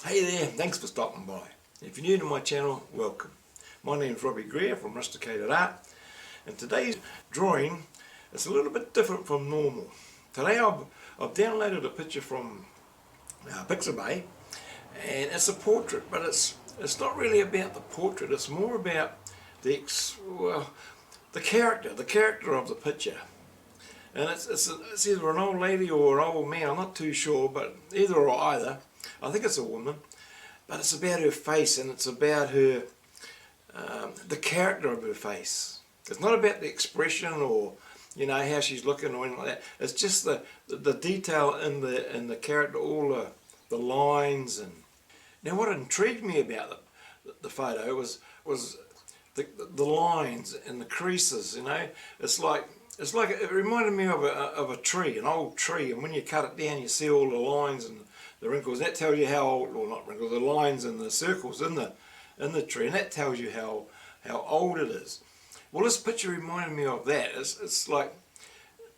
Hey there, thanks for stopping by. If you're new to my channel, welcome. My name's Robbie Greer from Rusticated-Art, and today's drawing is a little bit different from normal. Today I've downloaded a picture from Pixabay, and it's a portrait, but it's not really about the portrait. It's more about the character of the picture. And it's either an old lady or an old man, I'm not too sure, but either or either. I think it's a woman, but it's about her face, and it's about her, the character of her face. It's not about the expression or how she's looking or anything like that. It's just the detail in the character, all the lines. And now what intrigued me about the photo was the lines and the creases. It reminded me of a tree, an old tree, and when you cut it down, you see all the lines and the wrinkles. That tells you how old, or not wrinkles, the lines and the circles in the tree, and that tells you how old it is. Well, this picture reminded me of that. It's like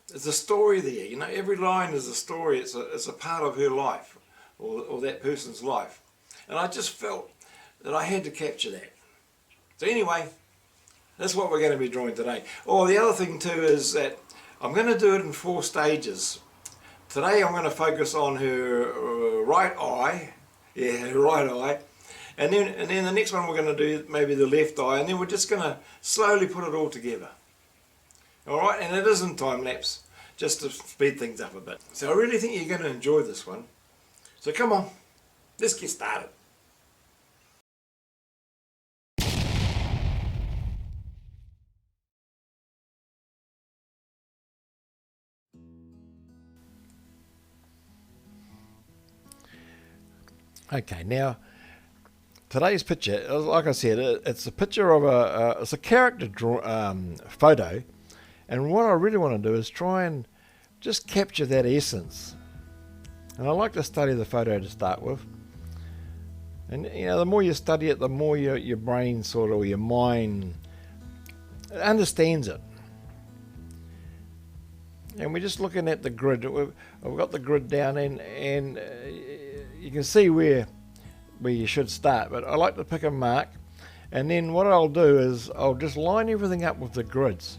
there's a story there. Every line is a story. It's a part of her life, or that person's life, and I just felt that I had to capture that. So anyway, that's what we're going to be drawing today. Oh, the other thing too is that I'm going to do it in 4 stages. Today I'm going to focus on her right eye, her right eye, and then the next one we're going to do maybe the left eye, and then we're just going to slowly put it all together. Alright, and it is in time lapse, just to speed things up a bit. So I really think you're going to enjoy this one. So come on, let's get started. Okay, now today's picture, like I said, it's a picture of it's a character photo, and what I really want to do is try and just capture that essence. And I like to study the photo to start with, and the more you study it, the more your brain or your mind understands it. And we're just looking at the grid. I've got the grid down, and you can see where you should start, but I like to pick a mark, and then what I'll do is I'll just line everything up with the grids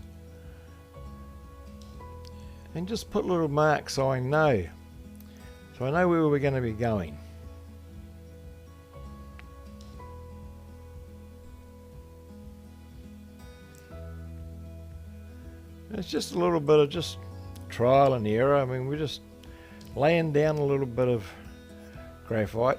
and just put little marks so I know where we're going to be going. It's just a little bit of just trial and error. I mean, we're just laying down a little bit of graphite.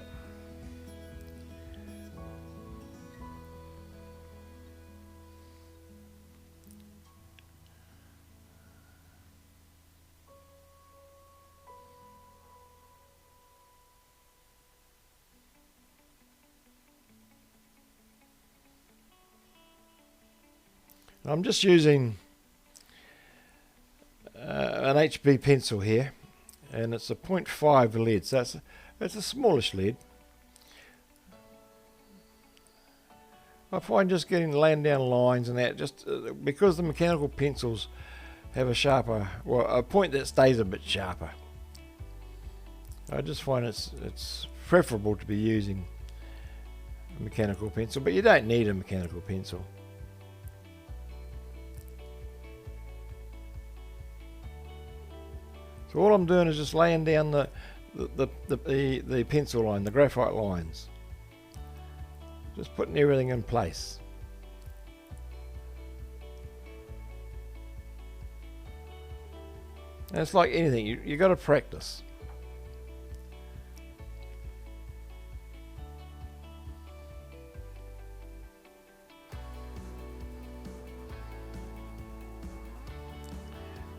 I'm just using an HB pencil here, and it's a 0.5 lead, so it's a smallish lead. I find just laying down lines and that, just because the mechanical pencils have a point that stays a bit sharper. I just find it's preferable to be using a mechanical pencil, but you don't need a mechanical pencil. So all I'm doing is just laying down the pencil line, the graphite lines. Just putting everything in place. And it's like anything, you got to practice.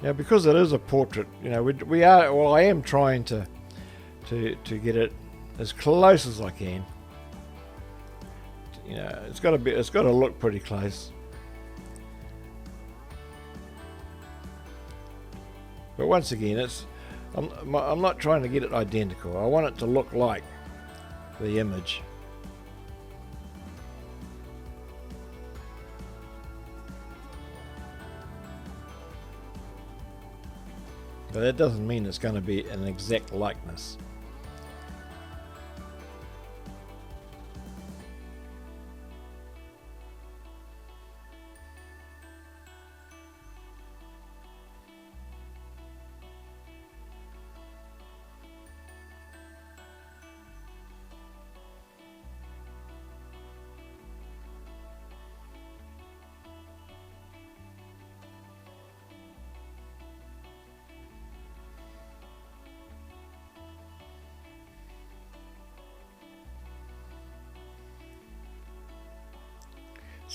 Now, because it is a portrait, I am trying to get it as close as I can. It's got to look pretty close. But once again, I'm not trying to get it identical. I want it to look like the image. But that doesn't mean it's going to be an exact likeness.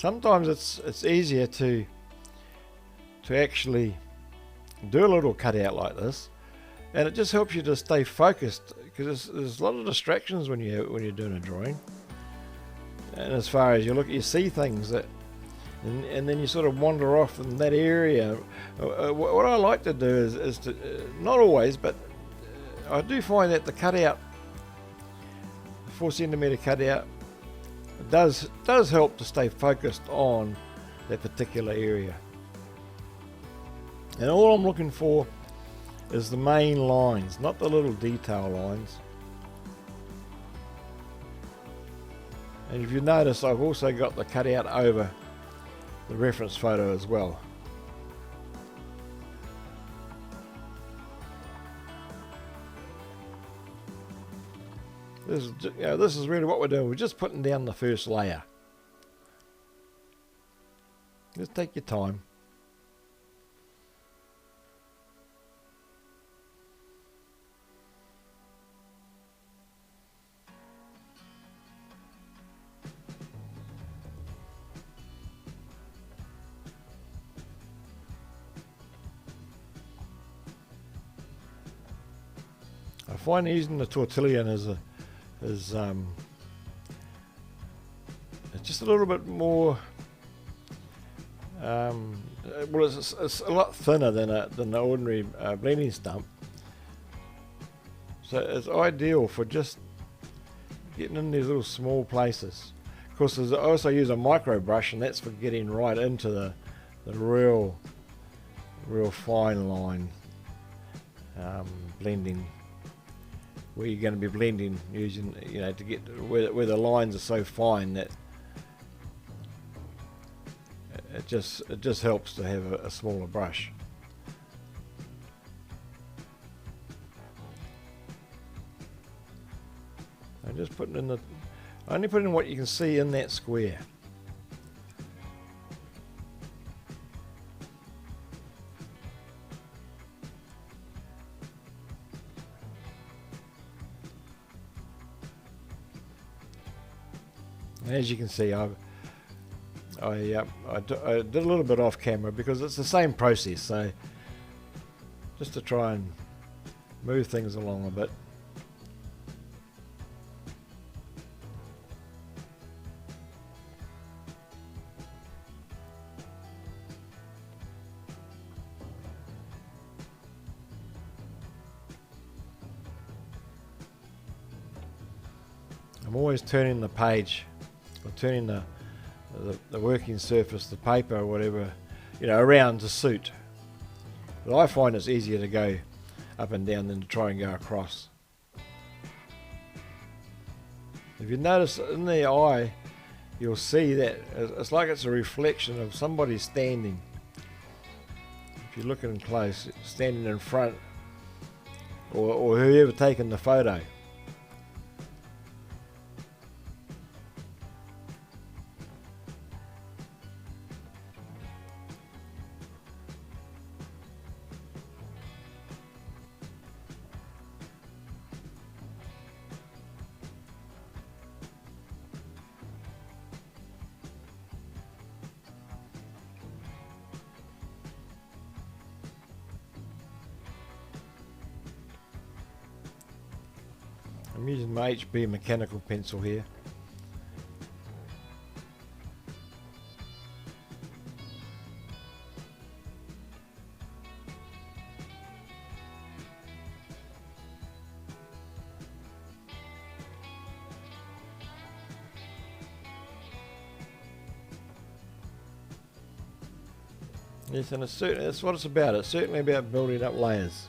sometimes it's easier to actually do a little cutout like this, and it just helps you to stay focused, because there's a lot of distractions when you're doing a drawing. And as far as you see things that, and then you sort of wander off in that area. What I like to do is to, not always, but I do find that the cutout, 4cm cutout, does help to stay focused on that particular area. And all I'm looking for is the main lines, not the little detail lines. And if you notice, I've also got the cutout over the reference photo as well. This is really what we're doing. We're just putting down the first layer. Just take your time. I find using the Tortillion is it's just a little bit more. Well, it's a lot thinner than the ordinary blending stump, so it's ideal for just getting in these little small places. Of course, I also use a micro brush, and that's for getting right into the real fine line blending, where you're going to be blending using, to get where the lines are so fine that it just helps to have a smaller brush. I'm just putting in only putting in what you can see in that square. And as you can see, I did a little bit off camera because it's the same process, so just to try and move things along a bit. I'm always turning the page, or turning the working surface, the paper or whatever, around to suit. But I find it's easier to go up and down than to try and go across. If you notice in the eye, you'll see that it's like it's a reflection of somebody standing. If you're looking close, standing in front, or whoever taken the photo. I'm using my HB mechanical pencil here. Yes, and that's what it's about. It's certainly about building up layers.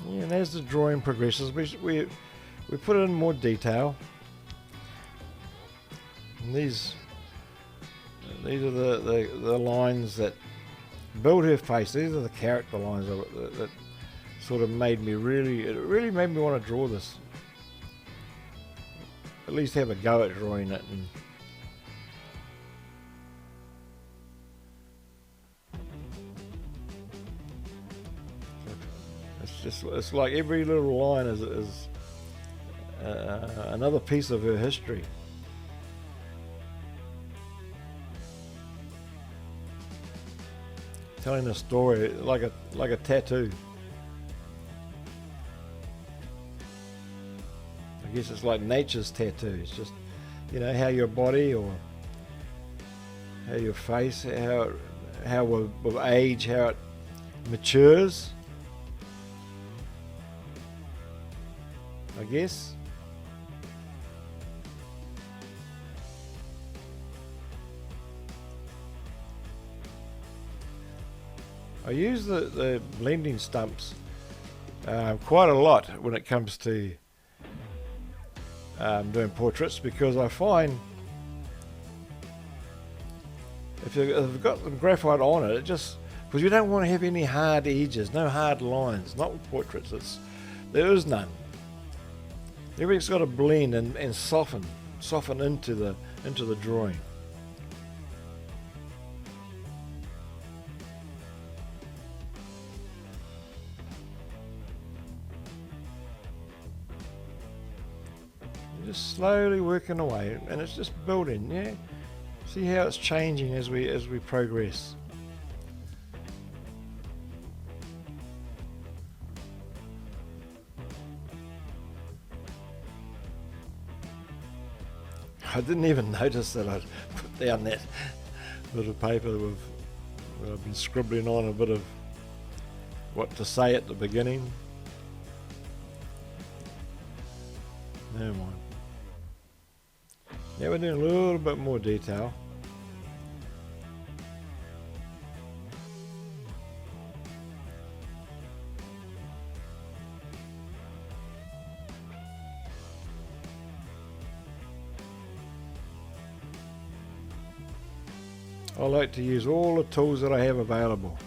Yeah, and as the drawing progresses, we put in more detail. And these are the lines that build her face. These are the character lines of it that sort of made me really made me want to draw this. At least have a go at drawing it. And it's like every little line is another piece of her history. Telling a story like a tattoo. I guess it's like nature's tattoo. It's just, you know, how your body or how your face, how with age, how it matures, I guess. I use the blending stumps quite a lot when it comes to doing portraits, because I find if you've got the graphite on it, just because you don't want to have any hard edges, no hard lines, not with portraits. There is none. Everything's got to blend and soften into the drawing. Just slowly working away, and it's just building. Yeah, see how it's changing as we progress. I didn't even notice that I'd put down that bit of paper that I've been scribbling on a bit of what to say at the beginning. Never mind. Now we're doing a little bit more detail. I like to use all the tools that I have available.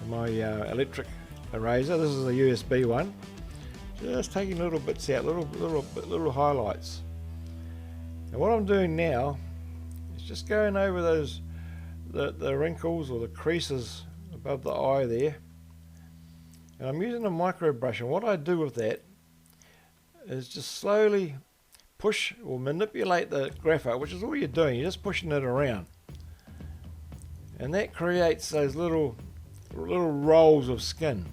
My electric eraser, this is a USB one. Just taking little bits out, little highlights. And what I'm doing now is just going over those the wrinkles or the creases above the eye there. And I'm using a micro brush, and what I do with that is just slowly push or manipulate the graphite, which is all you're doing. You're just pushing it around. And that creates those little rolls of skin.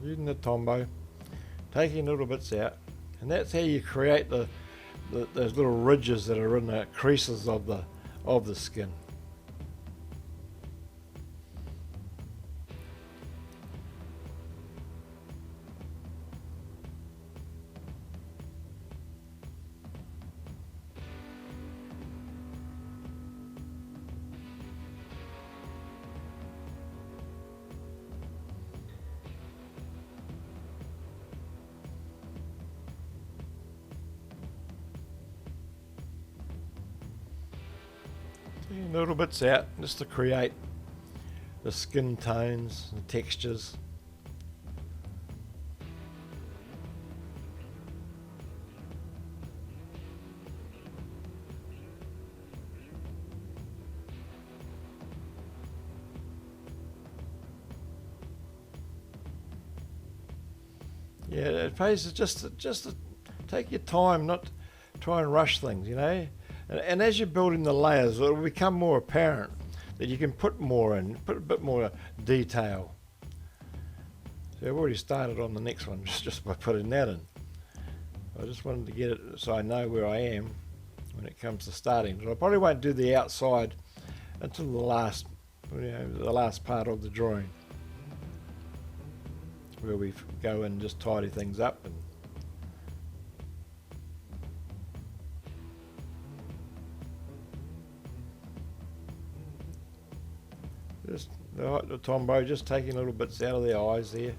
Using the Tombow, taking little bits out, and that's how you create those little ridges that are in the creases of the skin. Little bits out just to create the skin tones and textures. Yeah, it pays just to take your time, not try and rush things, you know. And as you're building the layers, it will become more apparent that you can put more in, put a bit more detail. So I've already started on the next one just by putting that in. I just wanted to get it so I know where I am when it comes to starting. But I probably won't do the outside until the last, the last part of the drawing, where we go and just tidy things up. And just the Tombow, just taking little bits out of the eyes there.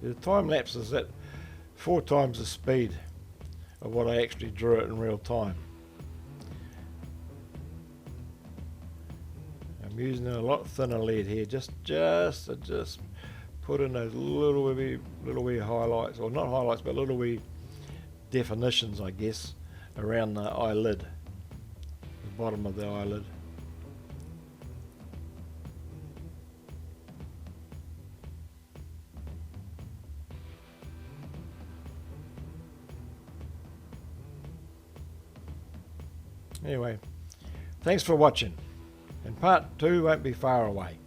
The time lapse is at 4 times the speed of what I actually drew it in real time. I'm using a lot thinner lead here, just put in those little wee highlights, or not highlights, but little wee definitions, I guess, around the eyelid, the bottom of the eyelid. Anyway, thanks for watching, and part 2 won't be far away.